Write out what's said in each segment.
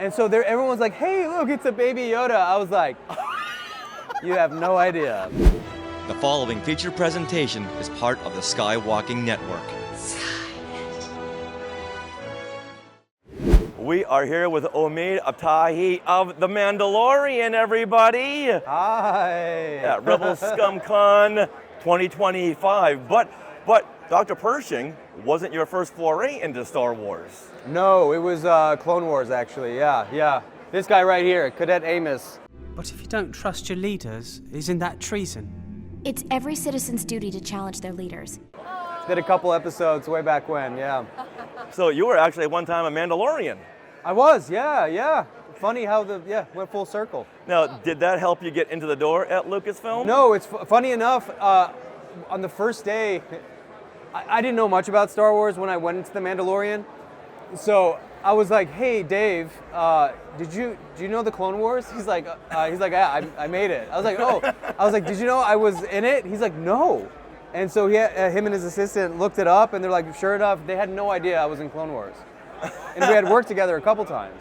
And so everyone's like, hey, look, it's a baby Yoda. I was like, you have no idea. The following feature presentation is part of the Skywalking Network. We are here with Omid Abtahi of The Mandalorian, everybody. Hi. At Rebel Scum Con 2025. But Dr. Pershing wasn't your first foray into Star Wars. No, it was Clone Wars, actually. Yeah. This guy right here, Cadet Amos. But if you don't trust your leaders, isn't that treason? It's every citizen's duty to challenge their leaders. Did a couple episodes way back when, yeah. So you were actually at one time a Mandalorian. I was, yeah. Funny how went full circle. Now, did that help you get into the door at Lucasfilm? No, it's funny enough, on the first day, I didn't know much about Star Wars when I went into The Mandalorian. So I was like, hey, Dave, do you know the Clone Wars? He's like, yeah, I made it. I was like, oh. I was like, did you know I was in it? He's like, no. And so him and his assistant looked it up, and they're like, sure enough, they had no idea I was in Clone Wars. And we had worked together a couple times.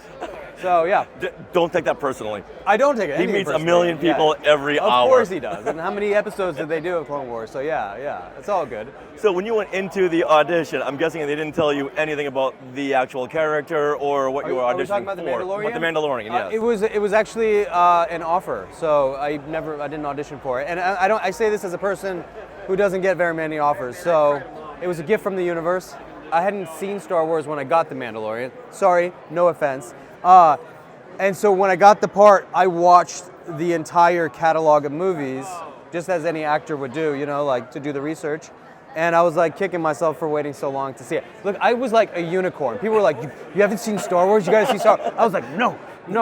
So, yeah. Don't take that personally. I don't take it. He meets a million people every hour. Of course he does. And how many episodes did they do of Clone Wars? So, yeah, it's all good. So when you went into the audition, I'm guessing they didn't tell you anything about the actual character or what you were auditioning for. Are we talking about The Mandalorian? About The Mandalorian, yes. It was actually an offer. So I didn't audition for it. And I say this as a person who doesn't get very many offers. So it was a gift from the universe. I hadn't seen Star Wars when I got The Mandalorian. Sorry, no offense. And so when I got the part, I watched the entire catalog of movies, just as any actor would do, to do the research. And I was like kicking myself for waiting so long to see it. Look, I was like a unicorn. People were like, you haven't seen Star Wars? You gotta see Star Wars. I was like, no,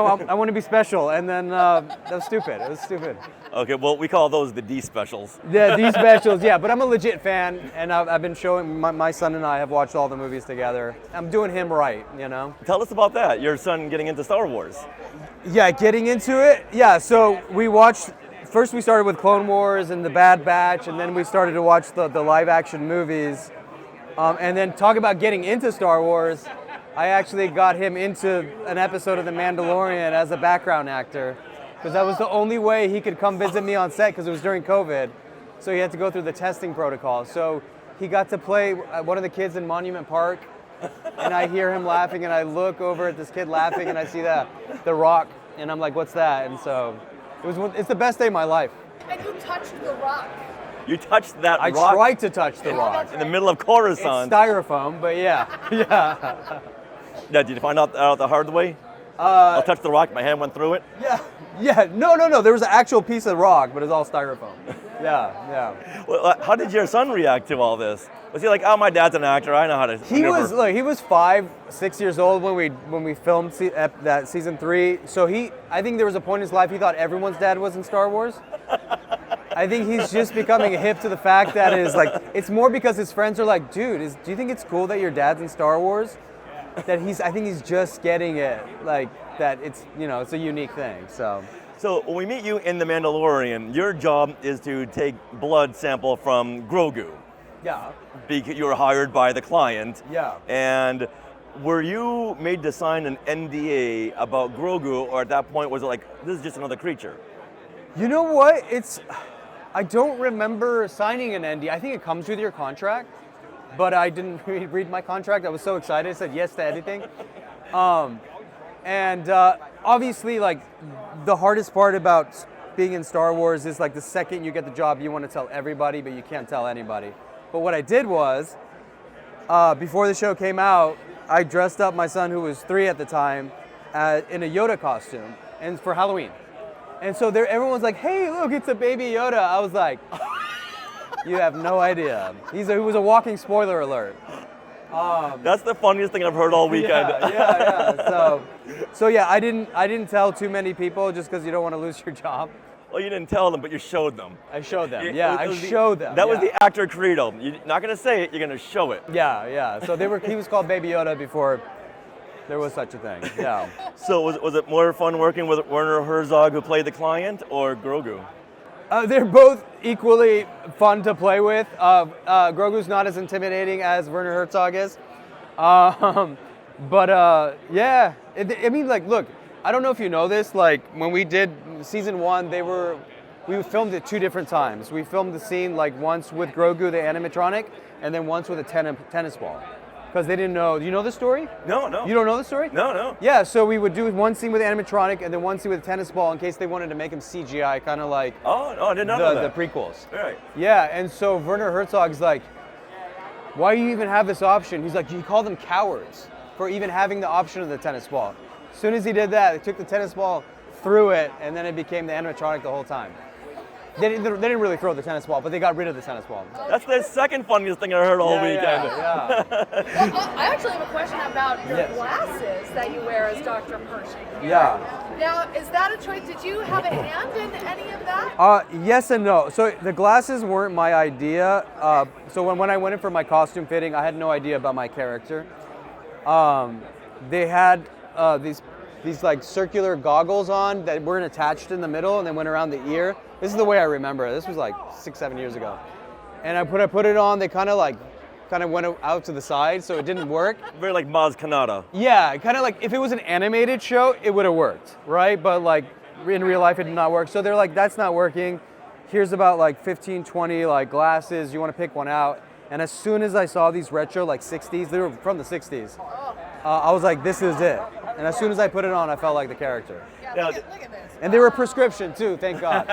I want to be special. And then that was stupid. It was stupid. Okay, well, we call those the D specials. Yeah, D specials, yeah. But I'm a legit fan, and I've been showing, my son and I have watched all the movies together. I'm doing him right, Tell us about that, your son getting into Star Wars. Yeah, getting into it. Yeah, so first we started with Clone Wars and The Bad Batch, and then we started to watch the live action movies. And then talk about getting into Star Wars, I actually got him into an episode of The Mandalorian as a background actor, because that was the only way he could come visit me on set, because it was during COVID. So he had to go through the testing protocol. So he got to play one of the kids in Monument Park, and I hear him laughing, and I look over at this kid laughing, and I see the Rock, and I'm like, what's that? And so it's the best day of my life. And you touched the Rock. You touched that rock? I tried to touch the Rock. In the middle of Coruscant. It's styrofoam, but yeah. Yeah, did you find out the hard way? I'll touch the rock, my hand went through it? Yeah, no, there was an actual piece of rock, but it's all styrofoam. Yeah. Well, how did your son react to all this? Was he like, oh, my dad's an actor, I know how to maneuver. He was 5-6 years old when we filmed that season 3. So I think there was a point in his life he thought everyone's dad was in Star Wars. I think he's just becoming hip to the fact that it's more because his friends are like, dude, do you think it's cool that your dad's in Star Wars? That I think he's just getting it, that it's, it's a unique thing, so. So when we meet you in The Mandalorian, your job is to take blood sample from Grogu. Yeah. Because you were hired by the client. Yeah. And were you made to sign an NDA about Grogu, or at that point was it like, this is just another creature? You know what, I don't remember signing an NDA. I think it comes with your contract. But I didn't read my contract. I was so excited. I said yes to anything. And obviously, the hardest part about being in Star Wars is the second you get the job, you want to tell everybody, but you can't tell anybody. But what I did was, before the show came out, I dressed up my son, who was 3 at the time, in a Yoda costume, and for Halloween. And so everyone's like, hey, look, it's a baby Yoda. I was like, you have no idea. He was a walking spoiler alert. That's the funniest thing I've heard all weekend. Yeah. So yeah, I didn't tell too many people just because you don't want to lose your job. Well, you didn't tell them, but you showed them. I showed them. I showed them. That was the actor credo. You're not going to say it, you're going to show it. Yeah. So he was called Baby Yoda before there was such a thing. Yeah. So was it more fun working with Werner Herzog, who played the client, or Grogu? They're both equally fun to play with. Grogu's not as intimidating as Werner Herzog is. But yeah, I mean, like, look, I don't know if you know this. Like, when we did season 1, we filmed it 2 different times. We filmed the scene like once with Grogu, the animatronic, and then once with a tennis ball. Because they didn't know. Do you know the story? No, no. You don't know the story? No, no. Yeah, so we would do one scene with animatronic and then one scene with a tennis ball in case they wanted to make him CGI, kind of like Oh, no, I did not know the that. prequels. Right. Yeah, and so Werner Herzog's like, why do you even have this option? He's like, you call them cowards for even having the option of the tennis ball. As soon as he did that, they took the tennis ball, threw it, and then it became the animatronic the whole time. They didn't really throw the tennis ball, but they got rid of the tennis ball. That's the second funniest thing I heard all weekend. Yeah. Well, I actually have a question about your Yes. glasses that you wear as Dr. Pershing. Yeah. Now, is that a choice? Did you have a hand in any of that? Yes and no. So the glasses weren't my idea. So when I went in for my costume fitting, I had no idea about my character. They had these like circular goggles on that weren't attached in the middle and then went around the ear. This is the way I remember it. This was like 6-7 years ago. And I put it on. They kind of went out to the side, so it didn't work. Very like Maz Kanata. Yeah, kind of like if it was an animated show, it would have worked, right? But like in real life, it did not work. So they're like, that's not working. Here's about like 15, 20 like glasses. You want to pick one out? And as soon as I saw these retro like 60s, they were from the 60s. I was like, this is it. And as soon as I put it on, I felt like the character. Yeah, look at this. And they were prescription too, thank God.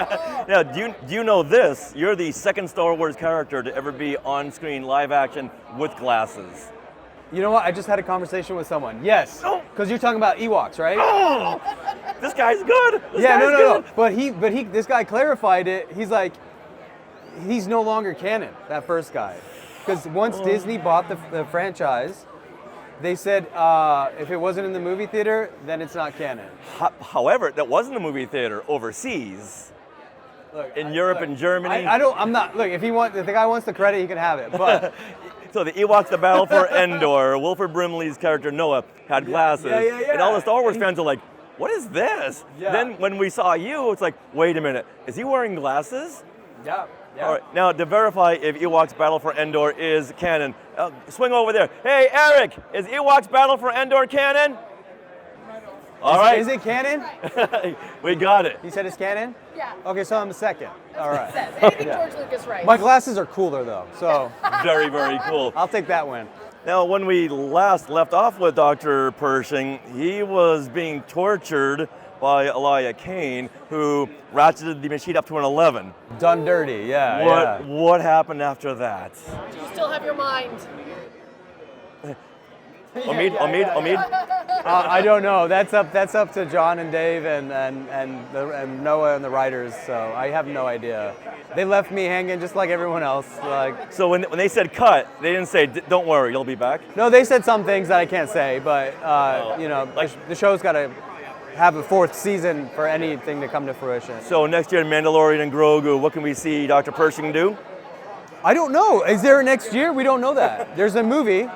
Now, do you know this? You're the second Star Wars character to ever be on screen live action with glasses. You know what? I just had a conversation with someone. Yes, because you're talking about Ewoks, right? Oh, this guy's good. This Yeah, guy's no. good. But this guy clarified it. He's like, he's no longer canon, that first guy. Because once Disney bought the franchise, they said if it wasn't in the movie theater, then it's not canon. However, that was in the movie theater overseas. Look, In Europe and Germany. Look, if the guy wants the credit, he can have it. But So the Ewoks The Battle for Endor, Wilford Brimley's character Noah had glasses. yeah. And all the Star Wars fans are like, what is this? Yeah. Then when we saw you, it's like, wait a minute, is he wearing glasses? yeah. All right, now to verify if Ewoks Battle for Endor is canon, swing over there. Hey, Eric, is Ewoks Battle for Endor canon? All right. Is it canon? We got it. He said it's canon? Yeah. Okay, so I'm second. All right. Says. Anything George Lucas writes. My glasses are cooler though, so Very, very cool. I'll take that win. Now, when we last left off with Dr. Pershing, he was being tortured by Elijah Kane, who ratcheted the machine up to an 11. Done dirty, yeah. What happened after that? Do you still have your mind? Omid? I don't know. That's up to John and Dave and Noah and the writers. So I have no idea. They left me hanging just like everyone else. Like, So when they said cut, they didn't say, don't worry, you'll be back? no, they said some things that I can't say, but the show's got to have a 4th season for anything to come to fruition. So next year, Mandalorian and Grogu, what can we see Dr. Pershing do? I don't know. Is there a next year? We don't know that. There's a movie.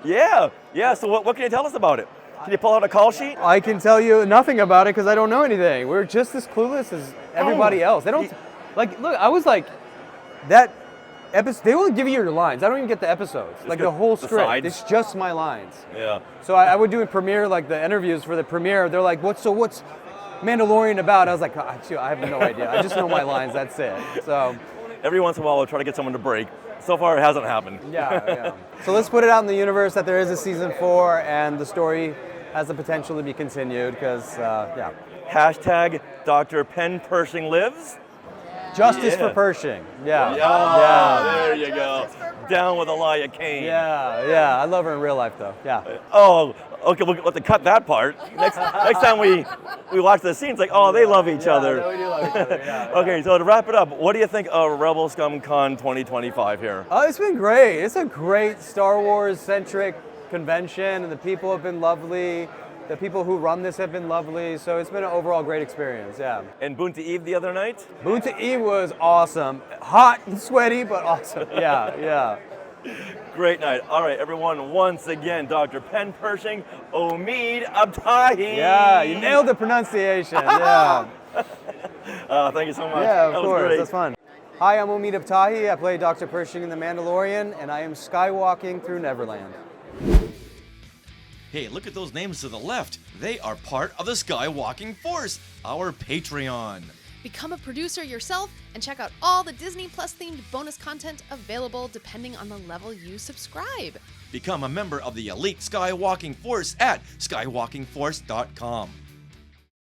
Yeah. So what can you tell us about it? Can you pull out a call sheet? I can tell you nothing about it because I don't know anything. We're just as clueless as everybody else. They don't look. I was like that episode. They only give you your lines. I don't even get the episodes. Like the whole the script. sides. It's just my lines. Yeah. So I would do in premiere, like the interviews for the premiere. They're like, what's Mandalorian about? I was like, I have no idea. I just know my lines. That's it. So Every once in a while, we'll try to get someone to break. So far, it hasn't happened. yeah. So let's put it out in the universe that there is a season 4 and the story has the potential to be continued because, Hashtag Dr. Penn Pershing lives. Justice Yeah. for Pershing. Yeah. There you go. Down with Elijah Kane. Yeah. I love her in real life though. Yeah. Oh, okay, we'll have to cut that part. Next time we watch the scenes, like, oh, they love each other. We do love each other. Yeah. Okay, so to wrap it up, what do you think of Rebel Scum Con 2025 here? It's been great. It's a great Star Wars centric convention, and the people have been lovely. The people who run this have been lovely. So it's been an overall great experience. Yeah. And Boonta Eve the other night? Boonta Eve was awesome. Hot and sweaty, but awesome. Yeah. Great night. All right, everyone, once again, Dr. Penn Pershing, Omid Abtahi. Yeah, you nailed the pronunciation. Yeah. Thank you so much. Yeah, of That was course. great. That's fun. Hi, I'm Omid Abtahi. I play Dr. Pershing in The Mandalorian, and I am skywalking through Neverland. Hey, look at those names to the left. They are part of the Skywalking Force, our Patreon. Become a producer yourself and check out all the Disney Plus themed bonus content available depending on the level you subscribe. Become a member of the elite Skywalking Force at skywalkingforce.com.